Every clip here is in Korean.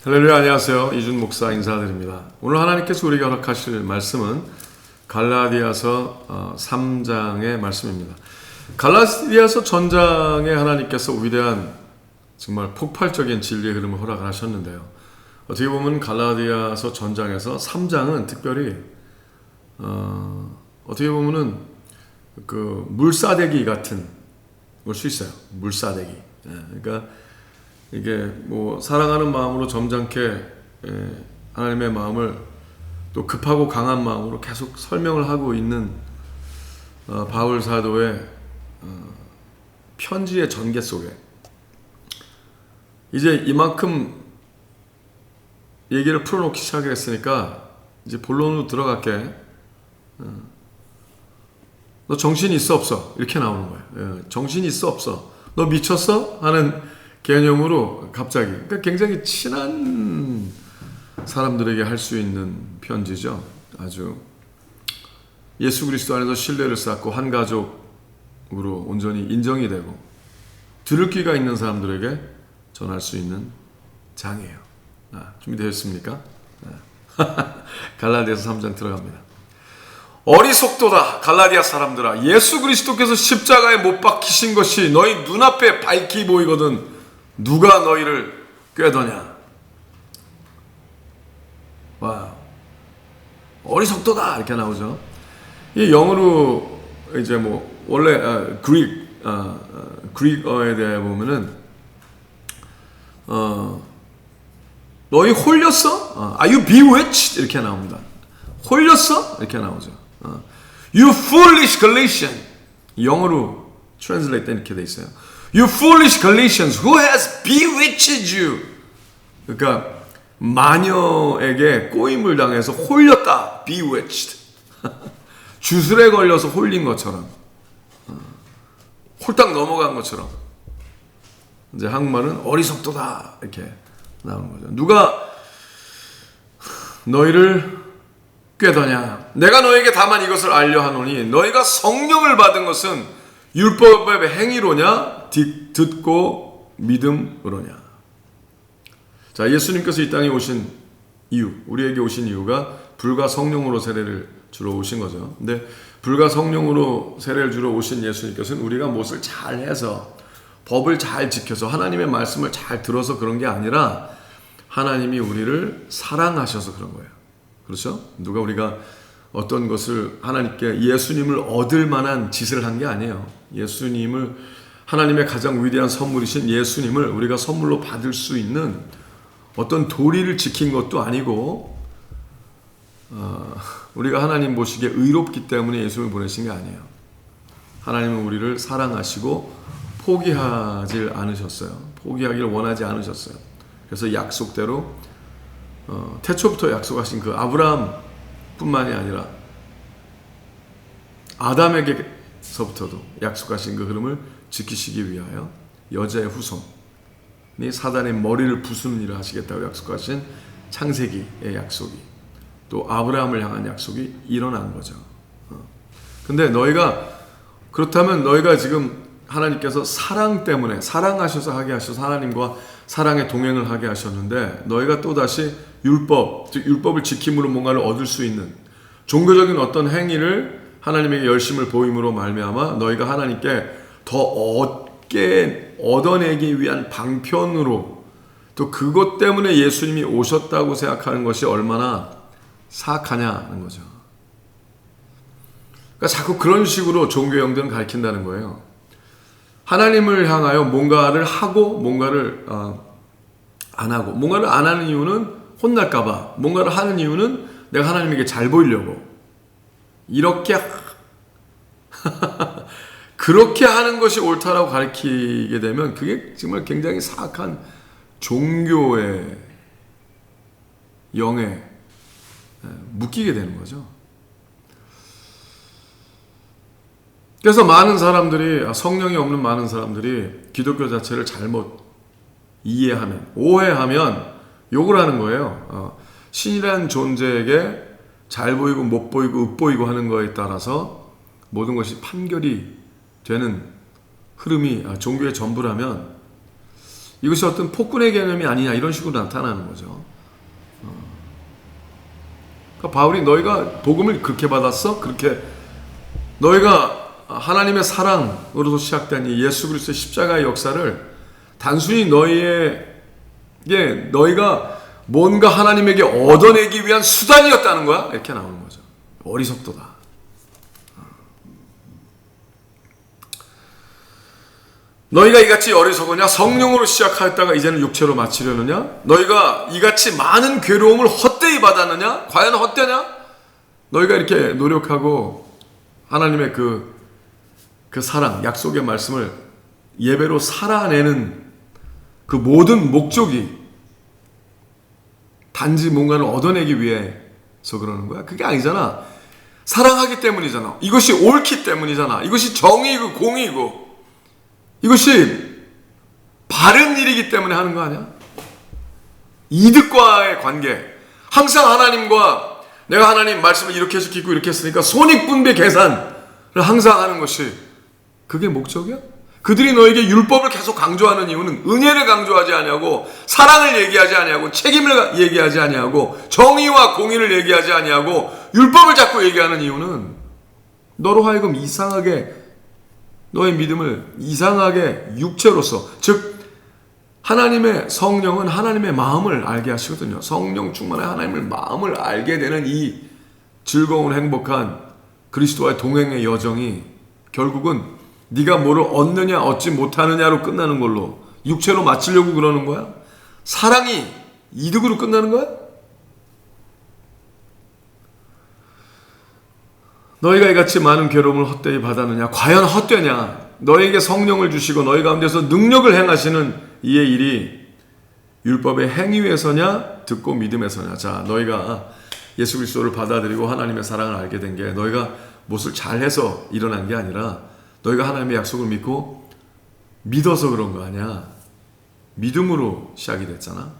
할렐루야, 안녕하세요. 이준 목사 인사드립니다. 오늘 하나님께서 우리에게 허락하실 말씀은 갈라디아서 3장의 말씀입니다. 갈라디아서 전장에 하나님께서 위대한 정말 폭발적인 진리의 흐름을 허락을 하셨는데요. 어떻게 보면 갈라디아서 전장에서 3장은 특별히 어떻게 보면은 그 물사대기 같은 걸 수 있어요. 물사대기. 그러니까 이게 뭐 사랑하는 마음으로 점잖게 하나님의 마음을 또 급하고 강한 마음으로 계속 설명을 하고 있는 바울 사도의 편지의 전개 속에 이제 이만큼 얘기를 풀어놓기 시작했으니까 이제 본론으로 들어갈게. 너 정신 있어 없어? 이렇게 나오는 거예요. 정신 있어 없어? 너 미쳤어? 하는 개념으로 갑자기, 그러니까 굉장히 친한 사람들에게 할 수 있는 편지죠. 아주 예수 그리스도 안에서 신뢰를 쌓고 한 가족으로 온전히 인정이 되고 들을 귀가 있는 사람들에게 전할 수 있는 장이에요. 준비되셨습니까? 갈라디아서 3장 들어갑니다. 어리석도다 갈라디아 사람들아, 예수 그리스도께서 십자가에 못 박히신 것이 너희 눈앞에 밝히 보이거든 누가 너희를 꾀더냐. 와, 어리석도다 이렇게 나오죠. 이 영어로 이제 뭐 원래 그릭어에 대해 보면은 너희 홀렸어? Are you bewitched? 이렇게 나옵니다. 홀렸어? 이렇게 나오죠. You foolish Galatians. 영어로 translate 때 이렇게 돼 있어요. You foolish Galatians, who has bewitched you? 그러니까 마녀에게 꼬임을 당해서 홀렸다. Bewitched. 주술에 걸려서 홀린 것처럼, 홀딱 넘어간 것처럼. 이제 한국말은 어리석도다 이렇게 나오는 거죠. 누가 너희를 꾀더냐? 내가 너에게 다만 이것을 알려 하노니 너희가 성령을 받은 것은 율법의 행위로냐? 듣고 믿음으로냐? 자, 예수님께서 이 땅에 오신 이유, 우리에게 오신 이유가 불과 성령으로 세례를 주러 오신 거죠. 근데 불과 성령으로 세례를 주러 오신 예수님께서는 우리가 무엇을 잘 해서 법을 잘 지켜서 하나님의 말씀을 잘 들어서 그런 게 아니라 하나님이 우리를 사랑하셔서 그런 거예요. 그렇죠? 누가 우리가 어떤 것을 하나님께 예수님을 얻을 만한 짓을 한 게 아니에요. 예수님을, 하나님의 가장 위대한 선물이신 예수님을 우리가 선물로 받을 수 있는 어떤 도리를 지킨 것도 아니고 우리가 하나님 보시기에 의롭기 때문에 예수님을 보내신 게 아니에요. 하나님은 우리를 사랑하시고 포기하지 않으셨어요. 포기하기를 원하지 않으셨어요. 그래서 약속대로 태초부터 약속하신 그 아브라함뿐만이 아니라 아담에게서부터도 약속하신 그 흐름을 지키시기 위하여 여자의 후손이 사단의 머리를 부수는 일을 하시겠다고 약속하신 창세기의 약속이, 또 아브라함을 향한 약속이 일어난 거죠. 근데 너희가, 그렇다면 너희가 지금 하나님께서 사랑 때문에, 사랑하셔서 하게 하셔서 하나님과 사랑의 동행을 하게 하셨는데 너희가 또다시 율법, 즉 율법을 지킴으로 뭔가를 얻을 수 있는 종교적인 어떤 행위를 하나님에게 열심을 보임으로 말미암아 너희가 하나님께 더 얻어내기 위한 방편으로, 또 그것 때문에 예수님이 오셨다고 생각하는 것이 얼마나 사악하냐는 거죠. 그러니까 자꾸 그런 식으로 종교형들은 가르친다는 거예요. 하나님을 향하여 뭔가를 하고 뭔가를 안 하고, 뭔가를 안 하는 이유는 혼날까봐, 뭔가를 하는 이유는 내가 하나님에게 잘 보이려고, 이렇게 그렇게 하는 것이 옳다라고 가르치게 되면 그게 정말 굉장히 사악한 종교의 영에 묶이게 되는 거죠. 그래서 많은 사람들이, 성령이 없는 많은 사람들이 기독교 자체를 잘못 이해하면, 오해하면 욕을 하는 거예요. 신이라는 존재에게 잘 보이고 못 보이고 읍보이고 하는 거에 따라서 모든 것이 판결이 되는 흐름이 종교의 전부라면 이것이 어떤 폭군의 개념이 아니냐 이런 식으로 나타나는 거죠. 그러니까 바울이 너희가 복음을 그렇게 받았어? 그렇게 너희가 하나님의 사랑으로서 시작된 이 예수 그리스도의 십자가의 역사를 단순히 너희가 뭔가 하나님에게 얻어내기 위한 수단이었다는 거야? 이렇게 나오는 거죠. 어리석도다. 너희가 이같이 어리석으냐? 성령으로 시작하였다가 이제는 육체로 마치려느냐? 너희가 이같이 많은 괴로움을 헛되이 받았느냐? 과연 헛되냐? 너희가 이렇게 노력하고 하나님의 그 사랑, 약속의 말씀을 예배로 살아내는 그 모든 목적이 단지 뭔가를 얻어내기 위해서 그러는 거야? 그게 아니잖아. 사랑하기 때문이잖아. 이것이 옳기 때문이잖아. 이것이 정의이고 공의이고 이것이 바른 일이기 때문에 하는 거 아니야? 이득과의 관계. 항상 하나님과 내가 하나님 말씀을 이렇게 해서 기고 이렇게 했으니까 손익분배 계산을 항상 하는 것이 그게 목적이야? 그들이 너에게 율법을 계속 강조하는 이유는 은혜를 강조하지 아니하고 사랑을 얘기하지 아니하고 책임을 얘기하지 아니하고 정의와 공의를 얘기하지 아니하고 율법을 자꾸 얘기하는 이유는 너로 하여금 이상하게 너의 믿음을 이상하게 육체로서 즉 하나님의 성령은 하나님의 마음을 알게 하시거든요. 성령 충만한 하나님의 마음을 알게 되는 이 즐거운 행복한 그리스도와의 동행의 여정이 결국은 네가 뭐를 얻느냐 얻지 못하느냐로 끝나는 걸로 육체로 마치려고 그러는 거야? 사랑이 이득으로 끝나는 거야? 너희가 이같이 많은 괴로움을 헛되이 받았느냐? 과연 헛되냐? 너에게 성령을 주시고 너희 가운데서 능력을 행하시는 이의 일이 율법의 행위에서냐? 듣고 믿음에서냐? 자, 너희가 예수 그리스도를 받아들이고 하나님의 사랑을 알게 된 게 너희가 무엇을 잘해서 일어난 게 아니라 너희가 하나님의 약속을 믿고 믿어서 그런 거 아니야. 믿음으로 시작이 됐잖아.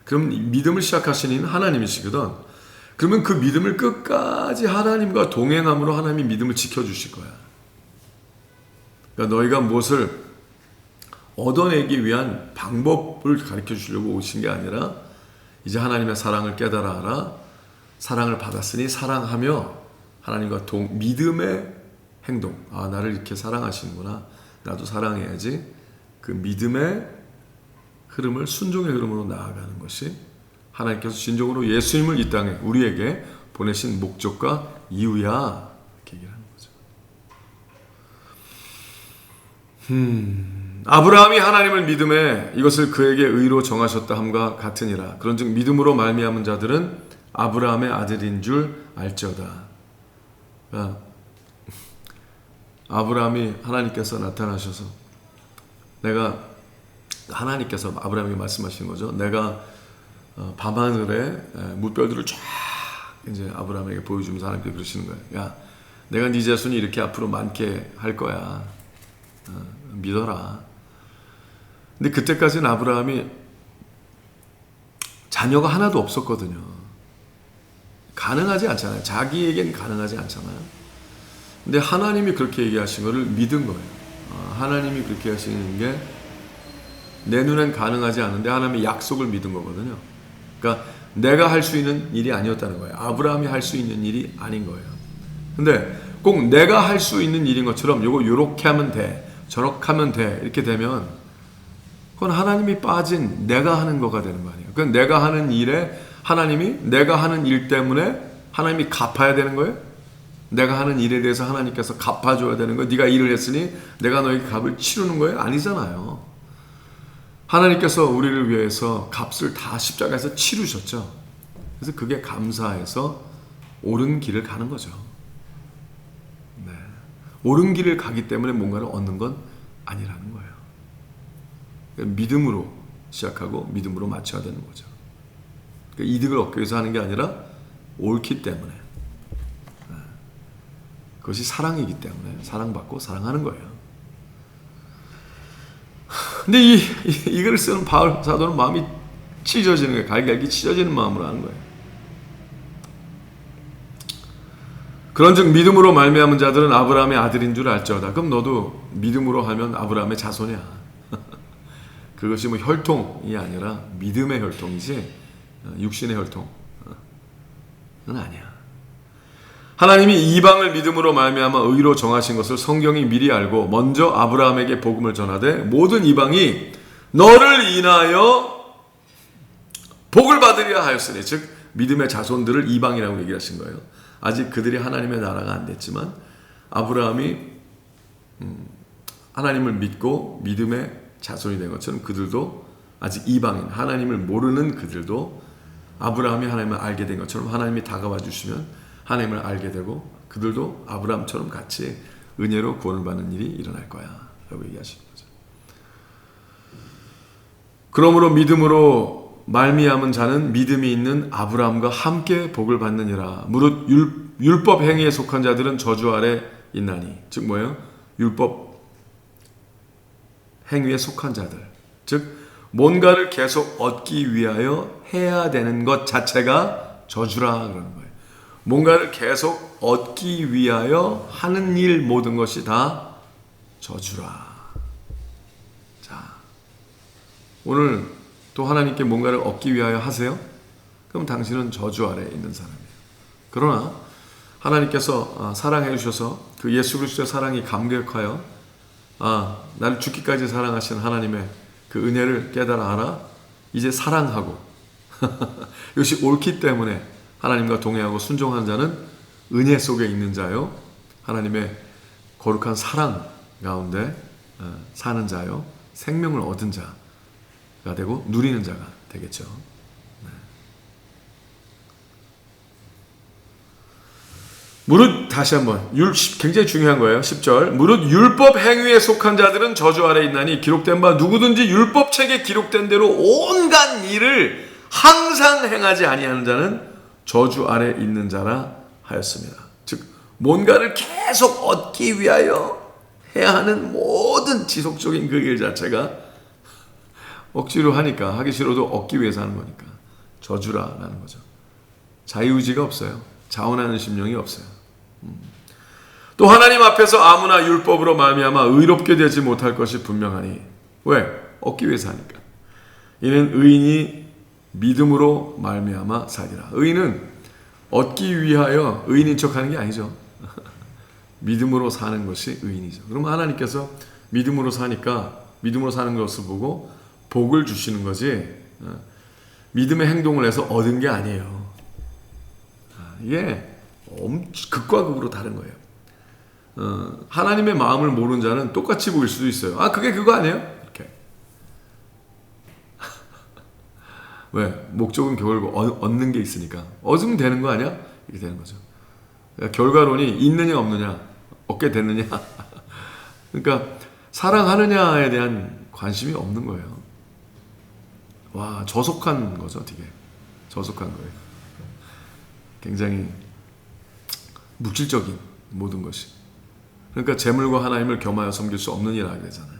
그럼 믿음을 시작하신 이는 하나님이시거든. 그러면 그 믿음을 끝까지 하나님과 동행함으로 하나님이 믿음을 지켜주실 거야. 그러니까 너희가 무엇을 얻어내기 위한 방법을 가르쳐 주시려고 오신 게 아니라 이제 하나님의 사랑을 깨달아 알아. 사랑을 받았으니 사랑하며 하나님과 믿음의 행동. 아, 나를 이렇게 사랑하시는구나. 나도 사랑해야지. 그 믿음의 흐름을 순종의 흐름으로 나아가는 것이 하나님께서 진정으로 예수님을 이 땅에 우리에게 보내신 목적과 이유야. 이렇게 얘기를 하는 거죠. 아브라함이 하나님을 믿음에 이것을 그에게 의로 정하셨다 함과 같으니라. 그런즉 믿음으로 말미암은 자들은 아브라함의 아들인 줄 알지어다. 그러니까 아브라함이 하나님께서 나타나셔서 하나님께서 아브라함에게 말씀하신 거죠. 내가 밤하늘에 물별들을 쫙 이제 아브라함에게 보여주면서 하나님께 그러시는 거예요. 야, 내가 네 자손이 이렇게 앞으로 많게 할 거야. 믿어라. 근데 그때까지는 아브라함이 자녀가 하나도 없었거든요. 가능하지 않잖아요. 자기에겐 가능하지 않잖아요. 근데 하나님이 그렇게 얘기하신 것을 믿은 거예요. 하나님이 그렇게 하시는 게 내 눈엔 가능하지 않은데 하나님의 약속을 믿은 거거든요. 그러니까 내가 할 수 있는 일이 아니었다는 거예요. 아브라함이 할 수 있는 일이 아닌 거예요. 근데 꼭 내가 할 수 있는 일인 것처럼 요렇게 하면 돼, 저렇게 하면 돼 이렇게 되면 그건 하나님이 빠진 내가 하는 거가 되는 거 아니에요. 그건 내가 하는 일에 하나님이 내가 하는 일 때문에 하나님이 갚아야 되는 거예요. 내가 하는 일에 대해서 하나님께서 갚아줘야 되는 거예요. 네가 일을 했으니 내가 너에게 값을 치르는 거예요? 아니잖아요. 하나님께서 우리를 위해서 값을 다 십자가에서 치르셨죠. 그래서 그게 감사해서 옳은 길을 가는 거죠. 네. 옳은 길을 가기 때문에 뭔가를 얻는 건 아니라는 거예요. 그러니까 믿음으로 시작하고 믿음으로 마쳐야 되는 거죠. 그러니까 이득을 얻기 위해서 하는 게 아니라 옳기 때문에. 그것이 사랑이기 때문에 사랑받고 사랑하는 거예요. 근데 이 글을 쓰는 바울 사도는 마음이 찢어지는 거예요. 갈갈기 찢어지는 마음으로 하는 거예요. 그런즉 믿음으로 말미암은 자들은 아브라함의 아들인 줄 알지어다. 그럼 너도 믿음으로 하면 아브라함의 자손이야. 그것이 뭐 혈통이 아니라 믿음의 혈통이지 육신의 혈통은 아니야. 하나님이 이방을 믿음으로 말미암아 의로 정하신 것을 성경이 미리 알고 먼저 아브라함에게 복음을 전하되 모든 이방이 너를 인하여 복을 받으리라 하였으니, 즉 믿음의 자손들을 이방이라고 얘기하신 거예요. 아직 그들이 하나님의 나라가 안 됐지만 아브라함이 하나님을 믿고 믿음의 자손이 된 것처럼 그들도 아직 이방인, 하나님을 모르는 그들도 아브라함이 하나님을 알게 된 것처럼 하나님이 다가와 주시면 하나님을 알게 되고 그들도 아브라함처럼 같이 은혜로 구원을 받는 일이 일어날 거야 라고 얘기하시는 거죠. 그러므로 믿음으로 말미암은 자는 믿음이 있는 아브라함과 함께 복을 받느니라. 무릇 율법 행위에 속한 자들은 저주 아래 있나니, 즉 뭐예요? 율법 행위에 속한 자들, 즉 뭔가를 계속 얻기 위하여 해야 되는 것 자체가 저주라 그러는 거예요. 뭔가를 계속 얻기 위하여 하는 일 모든 것이 다 저주라. 자, 오늘 또 하나님께 뭔가를 얻기 위하여 하세요? 그럼 당신은 저주 아래에 있는 사람이에요. 그러나 하나님께서 사랑해 주셔서 그 예수 그리스도의 사랑이 감격하여 나를 죽기까지 사랑하신 하나님의 그 은혜를 깨달아 알아 이제 사랑하고 이것이 옳기 때문에 하나님과 동행하고 순종하는 자는 은혜 속에 있는 자요, 하나님의 거룩한 사랑 가운데 사는 자요, 생명을 얻은 자가 되고 누리는 자가 되겠죠. 무릇, 다시 한번 굉장히 중요한 거예요. 10절 무릇 율법 행위에 속한 자들은 저주 아래 있나니 기록된 바 누구든지 율법책에 기록된 대로 온갖 일을 항상 행하지 아니하는 자는 저주 아래 있는 자라 하였습니다. 즉 뭔가를 계속 얻기 위하여 해야 하는 모든 지속적인 그 일 자체가 억지로 하니까, 하기 싫어도 얻기 위해서 하는 거니까 저주라라는 거죠. 자유의지가 없어요. 자원하는 심령이 없어요. 또 하나님 앞에서 아무나 율법으로 말미암아 의롭게 되지 못할 것이 분명하니, 왜? 얻기 위해서 하니까. 이는 의인이 믿음으로 말미암아 살리라. 의인은 얻기 위하여 의인인 척하는 게 아니죠. 믿음으로 사는 것이 의인이죠. 그러면 하나님께서 믿음으로 사니까 믿음으로 사는 것을 보고 복을 주시는 거지, 믿음의 행동을 해서 얻은 게 아니에요. 이게 극과 극으로 다른 거예요. 하나님의 마음을 모르는 자는 똑같이 보일 수도 있어요. 그게 그거 아니에요? 이렇게. 왜? 목적은 결국 얻는 게 있으니까. 얻으면 되는 거 아니야? 이렇게 되는 거죠. 그러니까 결과론이 있느냐 없느냐, 얻게 됐느냐. 그러니까 사랑하느냐에 대한 관심이 없는 거예요. 와, 저속한 거죠, 되게. 저속한 거예요. 굉장히 물질적인 모든 것이. 그러니까 재물과 하나님을 겸하여 섬길 수 없는 이라 그러잖아요.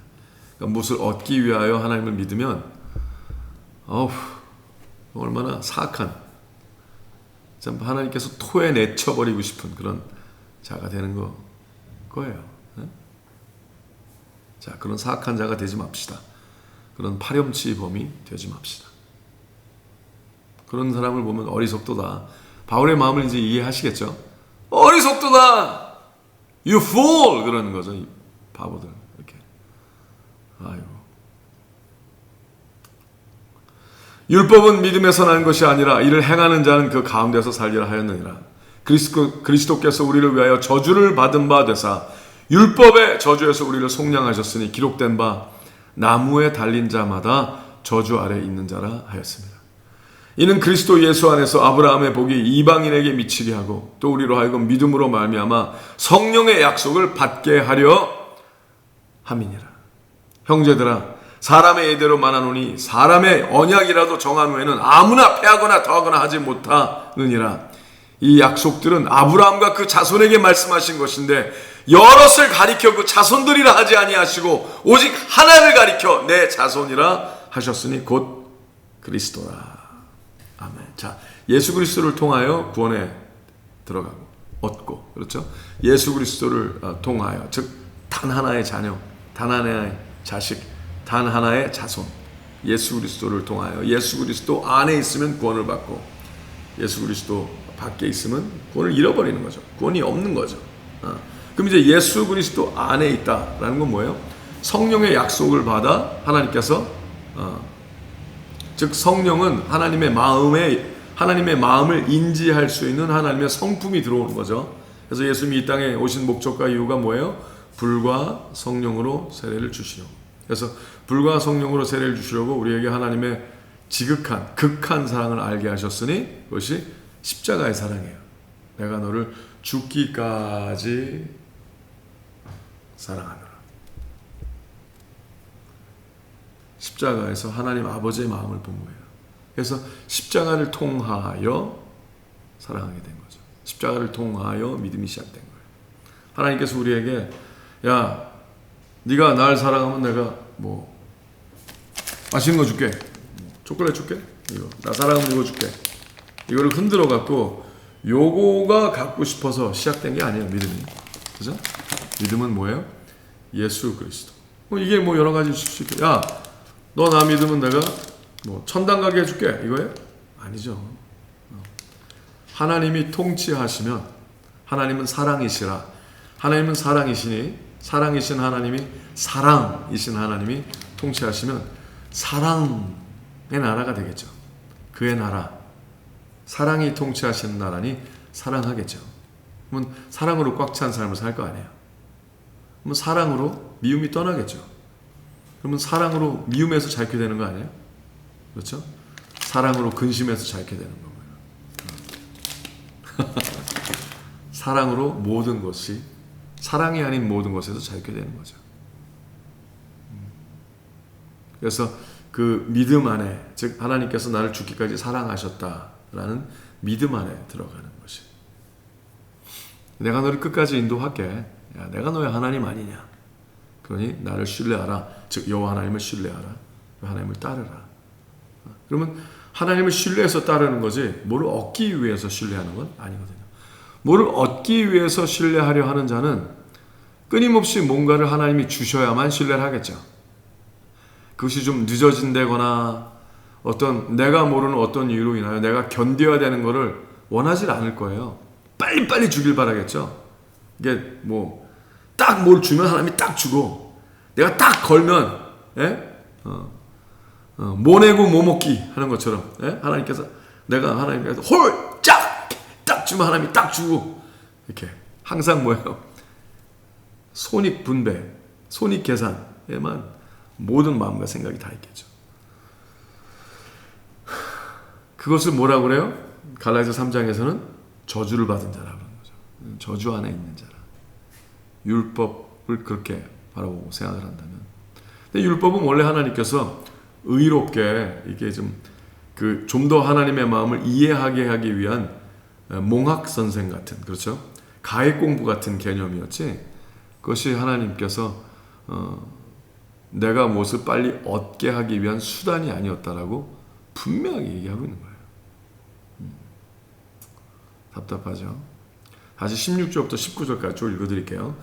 그러니까 무엇을 얻기 위하여 하나님을 믿으면 얼마나 사악한, 참 하나님께서 토에 내쳐버리고 싶은 그런 자가 되는 거예요. 네? 자, 그런 사악한 자가 되지 맙시다. 그런 파렴치범이 되지 맙시다. 그런 사람을 보면 어리석도다. 바울의 마음을 이제 이해하시겠죠? 어리석도다! You fool! 그러는 거죠, 이 바보들. 이렇게. 아이고. 율법은 믿음에서 나는 것이 아니라 이를 행하는 자는 그 가운데서 살리라 하였느니라. 그리스도께서 우리를 위하여 저주를 받은 바 되사 율법의 저주에서 우리를 속량하셨으니 기록된 바 나무에 달린 자마다 저주 아래 있는 자라 하였습니다. 이는 그리스도 예수 안에서 아브라함의 복이 이방인에게 미치게 하고 또 우리로 하여금 믿음으로 말미암아 성령의 약속을 받게 하려 함이니라. 형제들아, 사람의 예대로 말하노니 사람의 언약이라도 정한 후에는 아무나 패하거나 더하거나 하지 못하느니라. 이 약속들은 아브라함과 그 자손에게 말씀하신 것인데 여럿을 가리켜 그 자손들이라 하지 아니하시고 오직 하나를 가리켜 내 자손이라 하셨으니 곧 그리스도라. 아멘. 자, 예수 그리스도를 통하여 구원에 들어가고 얻고, 그렇죠? 예수 그리스도를 통하여, 즉 단 하나의 자녀, 단 하나의 자식, 단 하나의 자손, 예수 그리스도를 통하여 예수 그리스도 안에 있으면 구원을 받고 예수 그리스도 밖에 있으면 구원을 잃어버리는 거죠. 구원이 없는 거죠. 그럼 이제 예수 그리스도 안에 있다라는 건 뭐예요? 성령의 약속을 받아 하나님께서 즉 성령은 하나님의 마음을 인지할 수 있는 하나님의 성품이 들어오는 거죠. 그래서 예수님이 이 땅에 오신 목적과 이유가 뭐예요? 불과 성령으로 세례를 주시려고. 그래서 불과 성령으로 세례를 주시려고 우리에게 하나님의 지극한 극한 사랑을 알게 하셨으니 그것이 십자가의 사랑이에요. 내가 너를 죽기까지 사랑하노라. 십자가에서 하나님 아버지의 마음을 본 거예요. 그래서 십자가를 통하여 사랑하게 된 거죠. 십자가를 통하여 믿음이 시작된 거예요. 하나님께서 우리에게 야, 네가 날 사랑하면 내가 뭐 맛있는 거 줄게. 초콜릿 줄게. 이거 나 사랑하면 이거 줄게. 이거를 흔들어 갖고 요거가 갖고 싶어서 시작된 게 아니에요. 믿음이. 그죠? 믿음은 뭐예요? 예수 그리스도. 이게 뭐 여러 가지 수 있게. 야, 너 나 믿으면 내가 뭐 천당 가게 해줄게. 이거예요? 아니죠. 하나님이 통치하시면 하나님은 사랑이시라. 하나님은 사랑이시니 사랑이신 하나님이 사랑이신 하나님이 통치하시면 사랑의 나라가 되겠죠. 그의 나라. 사랑이 통치하시는 나라니 사랑하겠죠. 그러면 사랑으로 꽉 찬 삶을 살 거 아니에요. 그러면 사랑으로 미움이 떠나겠죠. 그러면 사랑으로 미움에서 자유케 되는 거 아니에요? 그렇죠? 사랑으로 근심에서 자유케 되는 거고요. 사랑으로 모든 것이 사랑이 아닌 모든 것에서 자유케 되는 거죠. 그래서 그 믿음 안에 즉 하나님께서 나를 죽기까지 사랑하셨다라는 믿음 안에 들어가는 것이 내가 너를 끝까지 인도할게. 야, 내가 너의 하나님 아니냐. 그러니 나를 신뢰하라. 즉 여호와 하나님을 신뢰하라. 하나님을 따르라. 그러면 하나님을 신뢰해서 따르는 거지 뭐를 얻기 위해서 신뢰하는 건 아니거든요. 뭐를 얻기 위해서 신뢰하려 하는 자는 끊임없이 뭔가를 하나님이 주셔야만 신뢰를 하겠죠. 그것이 좀 늦어진다거나 어떤 내가 모르는 어떤 이유로 인하여 내가 견뎌야 되는 거를 원하지 않을 거예요. 빨리빨리 주길 바라겠죠. 이게 뭐 딱 뭘 주면 하나님이 딱 주고 내가 딱 걸면 뭐 내고 뭐 먹기 하는 것처럼 하나님께서 내가 하나님께서 딱 주면 하나님이 딱 주고 이렇게 항상 뭐예요? 손익분배, 손익계산에만 모든 마음과 생각이 다 있겠죠. 그것을 뭐라고 그래요? 갈라디아 3장에서는 저주를 받은 자라고 하는 거죠. 저주 안에 있는 자라. 율법을 그렇게 바라보고 생각을 한다면. 근데 율법은 원래 하나님께서 의롭게 이게 좀 더 하나님의 마음을 이해하게 하기 위한 몽학 선생 같은 그렇죠? 가액 공부 같은 개념이었지. 그것이 하나님께서 내가 무엇을 빨리 얻게 하기 위한 수단이 아니었다라고 분명하게 얘기하고 있는 거예요. 답답하죠? 다시 16절부터 19절까지 쭉 읽어드릴게요.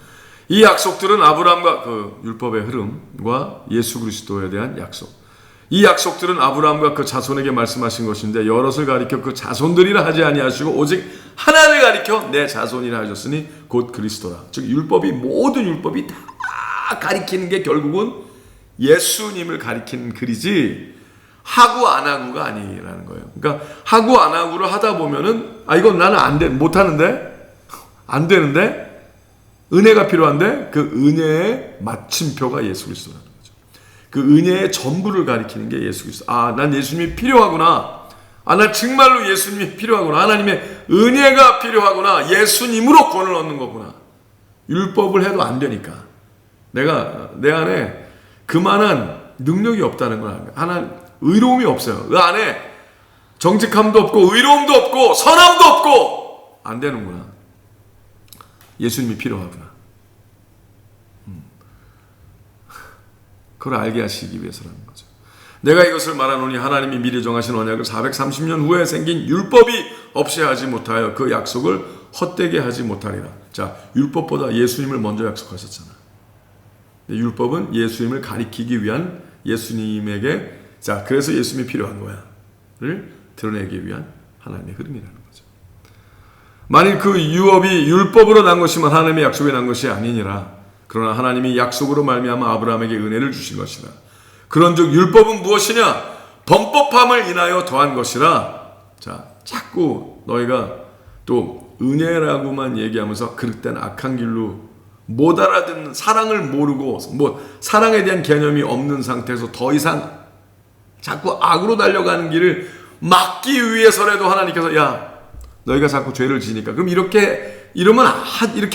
이 약속들은 아브라함과 그 율법의 흐름과 예수 그리스도에 대한 약속. 이 약속들은 아브라함과 그 자손에게 말씀하신 것인데 여럿을 가리켜 그 자손들이라 하지 아니하시고 오직 하나를 가리켜 내 자손이라 하셨으니 곧 그리스도라. 즉 모든 율법이 다 가리키는 게 결국은 예수님을 가리키는 글이지 하고 안 하고가 아니라는 거예요. 그러니까 하고 안 하고를 하다 보면은 이건 나는 못 하는데 안 되는데 은혜가 필요한데 그 은혜의 마침표가 예수 그리스도라는 거죠. 그 은혜의 전부를 가리키는 게 예수 그리스도. 난 예수님이 필요하구나. 난 정말로 예수님이 필요하구나. 하나님의 은혜가 필요하구나. 예수님으로 구원을 얻는 거구나. 율법을 해도 안 되니까. 내가 내 안에 그만한 능력이 없다는 걸 하나 의로움이 없어요. 그 안에 정직함도 없고 의로움도 없고 선함도 없고 안 되는구나. 예수님이 필요하구나. 그걸 알게 하시기 위해서라는 거죠. 내가 이것을 말하노니 하나님이 미리 정하신 언약을 430년 후에 생긴 율법이 없이 하지 못하여 그 약속을 헛되게 하지 못하리라. 자, 율법보다 예수님을 먼저 약속하셨잖아. 율법은 예수님을 가리키기 위한 예수님에게 자, 그래서 예수님이 필요한 거야를 드러내기 위한 하나님의 흐름이라는 거죠. 만일 그 유업이 율법으로 난 것이면 하나님의 약속에 난 것이 아니니라. 그러나 하나님이 약속으로 말미암아 아브라함에게 은혜를 주신 것이라. 그런즉 율법은 무엇이냐? 범법함을 인하여 더한 것이라. 자, 자꾸 너희가 또 은혜라고만 얘기하면서 그릇된 악한 길로 못 알아듣는, 사랑을 모르고 사랑에 대한 개념이 없는 상태에서 더 이상 자꾸 악으로 달려가는 길을 막기 위해서라도 하나님께서 야, 너희가 자꾸 죄를 지니까 그럼 이렇게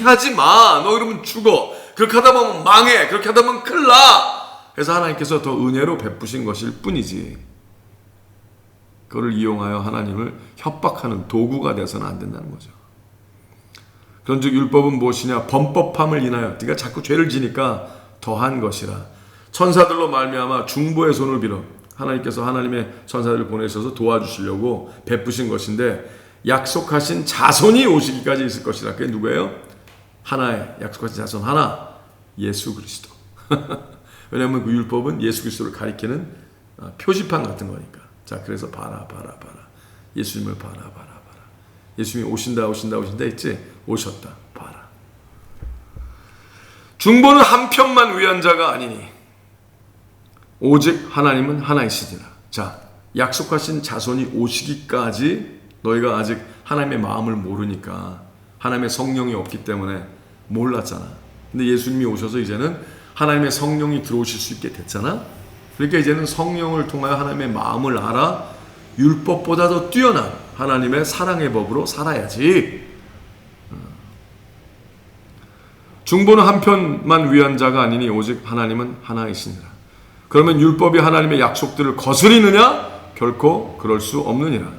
하지 마. 너 이러면 죽어. 그렇게 하다 보면 망해. 그렇게 하다 보면 큰일 나. 그래서 하나님께서 더 은혜로 베푸신 것일 뿐이지, 그걸 이용하여 하나님을 협박하는 도구가 되어서는 안 된다는 거죠. 그런즉 율법은 무엇이냐? 범법함을 인하여, 네가 자꾸 죄를 지니까 더한 것이라. 천사들로 말미암아 중보의 손을 빌어 하나님께서 하나님의 천사들을 보내셔서 도와주시려고 베푸신 것인데, 약속하신 자손이 오시기까지 있을 것이라. 그게 누구예요? 하나의 약속하신 자손 하나, 예수 그리스도. 왜냐하면 그 율법은 예수 그리스도를 가리키는 표지판 같은 거니까. 자, 그래서 봐라. 예수님을 봐라. 예수님이 오신다 했지? 오셨다. 봐라. 중보는 한편만 위한 자가 아니니 오직 하나님은 하나이시니라. 자, 약속하신 자손이 오시기까지 너희가 아직 하나님의 마음을 모르니까, 하나님의 성령이 없기 때문에 몰랐잖아. 근데 예수님이 오셔서 이제는 하나님의 성령이 들어오실 수 있게 됐잖아. 그러니까 이제는 성령을 통하여 하나님의 마음을 알아 율법보다 더 뛰어난 하나님의 사랑의 법으로 살아야지. 중보는 한편만 위한 자가 아니니 오직 하나님은 하나이시니라. 그러면 율법이 하나님의 약속들을 거스리느냐? 결코 그럴 수 없느니라.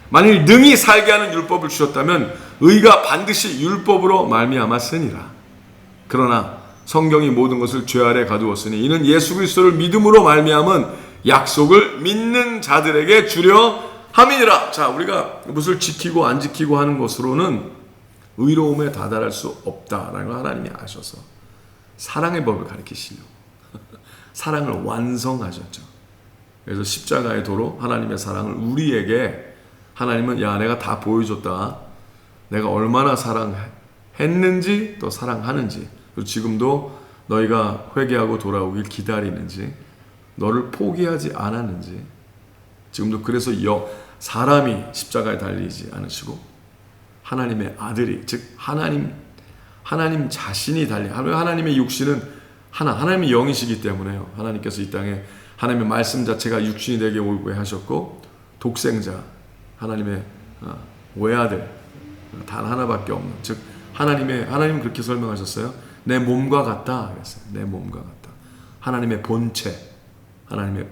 만일 능히 살게 하는 율법을 주셨다면 의가 반드시 율법으로 말미암았으니라. 그러나 성경이 모든 것을 죄 아래 가두었으니 이는 예수 그리스도를 믿음으로 말미암은 약속을 믿는 자들에게 주려 함이니라. 자, 우리가 무엇을 지키고 안 지키고 하는 것으로는 의로움에 다다를 수 없다라는 걸 하나님이 아셔서 사랑의 법을 가르치시려고 사랑을 완성하셨죠. 그래서 십자가의 도로 하나님의 사랑을 우리에게, 하나님은 야, 내가 다 보여줬다. 내가 얼마나 사랑했는지 또 사랑하는지, 그리고 지금도 너희가 회개하고 돌아오길 기다리는지, 너를 포기하지 않았는지, 지금도 그래서 사람이 십자가에 달리지 않으시고 하나님의 아들이, 즉 하나님 자신이 하나님의 육신은 하나님의 영이시기 때문에요. 하나님께서 이 땅에 하나님의 말씀 자체가 육신이 되게 오게 하셨고, 독생자 하나님의 외아들 단 하나밖에 없는, 즉 하나님은 그렇게 설명하셨어요. 내 몸과 같다 그랬어요. 내 몸과 같다. 하나님의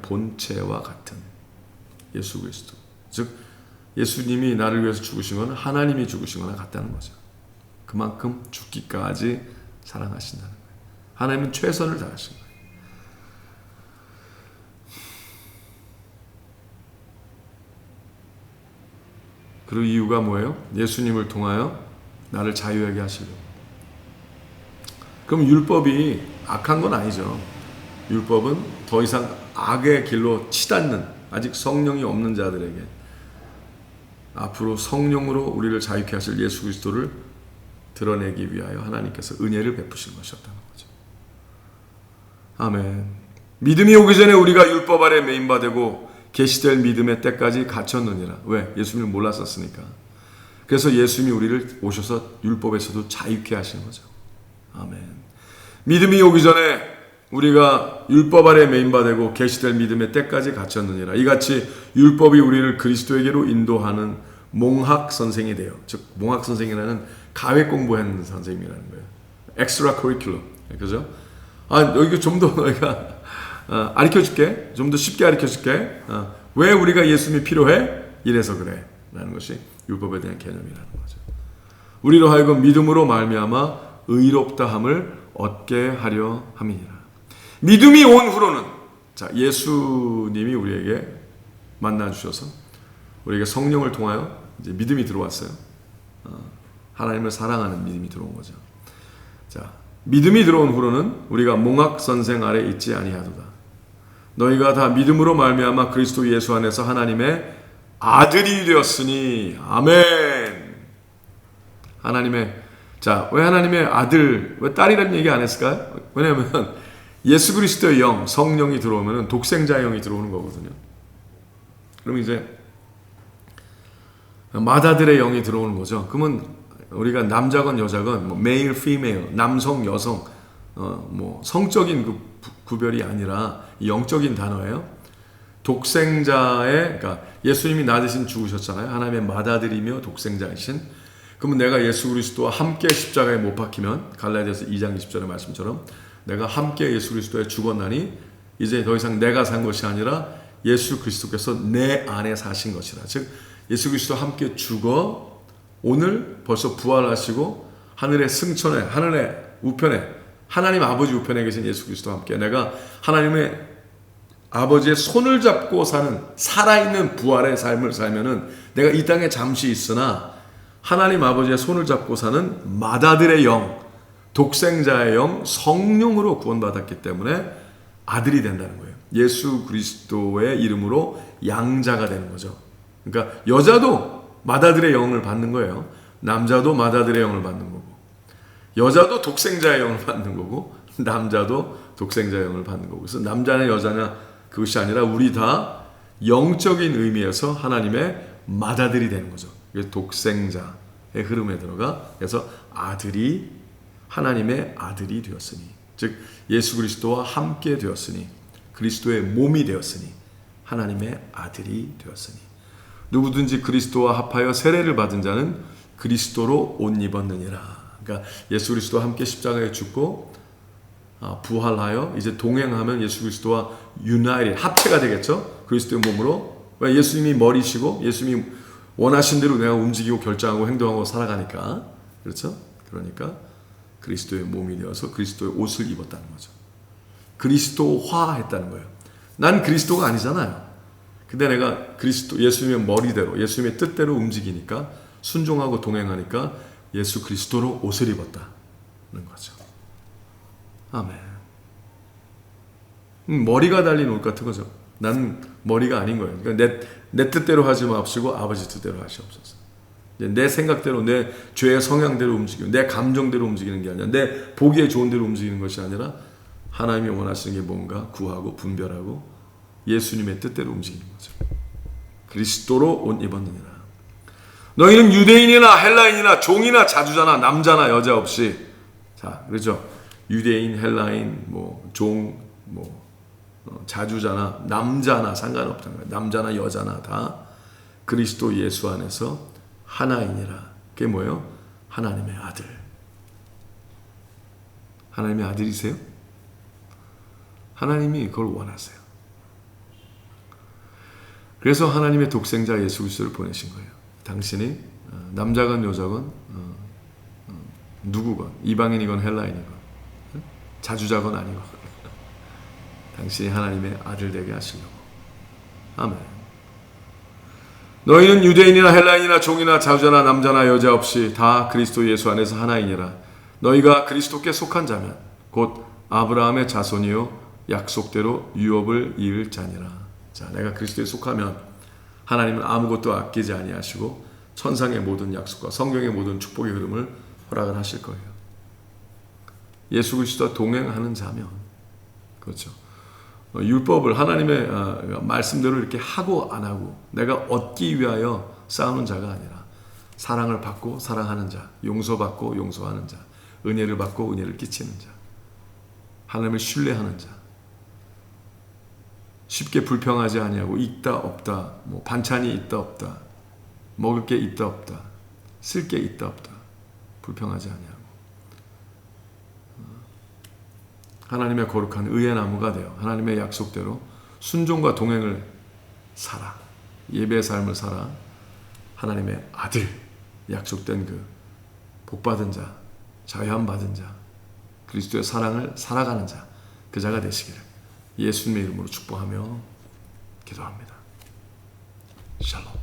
본체와 같은 예수 그리스도, 즉 예수님이 나를 위해서 죽으신 건 하나님이 죽으신 거나 같다는 거죠. 그만큼 죽기까지 사랑하신다는 거예요. 하나님은 최선을 다하신 거예요. 그리고 이유가 뭐예요? 예수님을 통하여 나를 자유하게 하시려고. 그럼 율법이 악한 건 아니죠. 율법은 더 이상 악의 길로 치닫는, 아직 성령이 없는 자들에게 앞으로 성령으로 우리를 자유케 하실 예수 그리스도를 드러내기 위하여 하나님께서 은혜를 베푸신 것이었다는 거죠. 아멘. 믿음이 오기 전에 우리가 율법 아래 매인바되고 계시될 믿음의 때까지 갇혔느니라. 왜? 예수님을 몰랐었으니까. 그래서 예수님이 우리를 오셔서 율법에서도 자유케 하신 거죠. 아멘. 믿음이 오기 전에 우리가 율법 아래 매인바되고 계시될 믿음의 때까지 갇혔느니라. 이같이 율법이 우리를 그리스도에게로 인도하는 몽학 선생이 돼요. 즉 몽학 선생이라는 가외 공부하는 선생님이라는 거예요. 엑스트라 커리큘럼. 그죠? 여기 좀 더 너희가 가르쳐줄게. 좀 더 쉽게 가르쳐줄게. 왜 우리가 예수님이 필요해? 이래서 그래. 라는 것이 율법에 대한 개념이라는 거죠. 우리로 하여금 믿음으로 말미암아 의롭다함을 얻게 하려 함이니라. 믿음이 온 후로는, 자, 예수님이 우리에게 만나주셔서 우리에게 성령을 통하여 이제 믿음이 들어왔어요. 하나님을 사랑하는 믿음이 들어온 거죠. 자, 믿음이 들어온 후로는 우리가 몽학 선생 아래 있지 아니하도다. 너희가 다 믿음으로 말미암아 그리스도 예수 안에서 하나님의 아들이 되었으니. 아멘. 왜 하나님의 아들, 왜 딸이라는 얘기 안 했을까요? 왜냐하면 예수 그리스도의 영, 성령이 들어오면 독생자의 영이 들어오는 거거든요. 그럼 이제 맏아들의 영이 들어오는 거죠. 그러면 우리가 남자건 여자건 male, female, 남성, 여성, 성적인 그 구별이 아니라 영적인 단어예요. 독생자의, 그러니까 예수님이 나 대신 죽으셨잖아요. 하나님의 맏아들이며 독생자이신. 그러면 내가 예수 그리스도와 함께 십자가에 못 박히면 갈라디아서 2장 20절의 말씀처럼 내가 함께 예수 그리스도에 죽었나니 이제 더 이상 내가 산 것이 아니라 예수 그리스도께서 내 안에 사신 것이라. 즉 예수 그리스도와 함께 죽어 오늘 벌써 부활하시고 하늘의 승천에, 하늘의 우편에, 하나님 아버지 우편에 계신 예수 그리스도와 함께 내가 하나님의 아버지의 손을 잡고 사는 살아있는 부활의 삶을 살면은 내가 이 땅에 잠시 있으나 하나님 아버지의 손을 잡고 사는 맏아들의 영, 독생자의 영, 성령으로 구원받았기 때문에 아들이 된다는 거예요. 예수 그리스도의 이름으로 양자가 되는 거죠. 그러니까 여자도 맏아들의 영을 받는 거예요. 남자도 맏아들의 영을 받는 거고, 여자도 독생자의 영을 받는 거고, 남자도 독생자의 영을 받는 거고. 그래서 남자냐 여자냐 그것이 아니라 우리 다 영적인 의미에서 하나님의 맏아들이 되는 거죠. 그래서 독생자의 흐름에 들어가, 그래서 아들이 하나님의 아들이 되었으니, 즉 예수 그리스도와 함께 되었으니, 그리스도의 몸이 되었으니, 하나님의 아들이 되었으니, 누구든지 그리스도와 합하여 세례를 받은 자는 그리스도로 옷 입었느니라. 그러니까 예수 그리스도와 함께 십자가에 죽고 부활하여 이제 동행하면 예수 그리스도와 유나이티드, 합체가 되겠죠. 그리스도의 몸으로. 왜? 예수님이 머리시고 예수님이 원하신 대로 내가 움직이고 결정하고 행동하고 살아가니까. 그렇죠? 그러니까 그리스도의 몸이 되어서 그리스도의 옷을 입었다는 거죠. 그리스도화 했다는 거예요. 난 그리스도가 아니잖아요. 근데 내가 그리스도, 예수님의 머리대로, 예수님의 뜻대로 움직이니까, 순종하고 동행하니까 예수 그리스도로 옷을 입었다는 거죠. 아멘. 머리가 달린 옷 같은 거죠. 나는 머리가 아닌 거예요. 그러니까 내 뜻대로 하지 마시고 아버지 뜻대로 하시옵소서. 내 생각대로, 내 죄의 성향대로 움직이고, 내 감정대로 움직이는 게 아니라, 내 보기에 좋은 대로 움직이는 것이 아니라 하나님이 원하시는 게 뭔가 구하고 분별하고 예수님의 뜻대로 움직이는 거죠. 그리스도로 옷 입었느니라. 너희는 유대인이나 헬라인이나 종이나 자주자나 남자나 여자 없이, 자, 그렇죠. 유대인, 헬라인, 종, 자주자나 남자나 상관없다는 거예요. 남자나 여자나 다 그리스도 예수 안에서 하나이니라. 그게 뭐예요? 하나님의 아들. 하나님의 아들이세요? 하나님이 그걸 원하세요. 그래서 하나님의 독생자 예수 그리스도를 보내신 거예요. 당신이 남자건 여자건 누구건, 이방인이건 헬라인이건 자주자건 아니건 당신이 하나님의 아들 되게 하시려고. 아멘. 너희는 유대인이나 헬라인이나 종이나 자주자나 남자나 여자 없이 다 그리스도 예수 안에서 하나이니라. 너희가 그리스도께 속한 자면 곧 아브라함의 자손이요 약속대로 유업을 이을 자니라. 자, 내가 그리스도에 속하면 하나님은 아무것도 아끼지 아니하시고 천상의 모든 약속과 성경의 모든 축복의 흐름을 허락을 하실 거예요. 예수 그리스도와 동행하는 자면, 그렇죠. 율법을 하나님의 말씀대로 이렇게 하고 안 하고 내가 얻기 위하여 싸우는 자가 아니라 사랑을 받고 사랑하는 자, 용서받고 용서하는 자, 은혜를 받고 은혜를 끼치는 자, 하나님을 신뢰하는 자, 쉽게 불평하지 아니하고 있다 없다, 반찬이 있다 없다, 먹을 게 있다 없다, 쓸 게 있다 없다, 불평하지 아니하고 하나님의 거룩한 의의 나무가 되어 하나님의 약속대로 순종과 동행을 살아, 예배의 삶을 살아 하나님의 아들, 약속된 그 복받은 자, 자유함 받은 자, 그리스도의 사랑을 살아가는 자, 그 자가 되시기를 예수님의 이름으로 축복하며 기도합니다. 샬롬.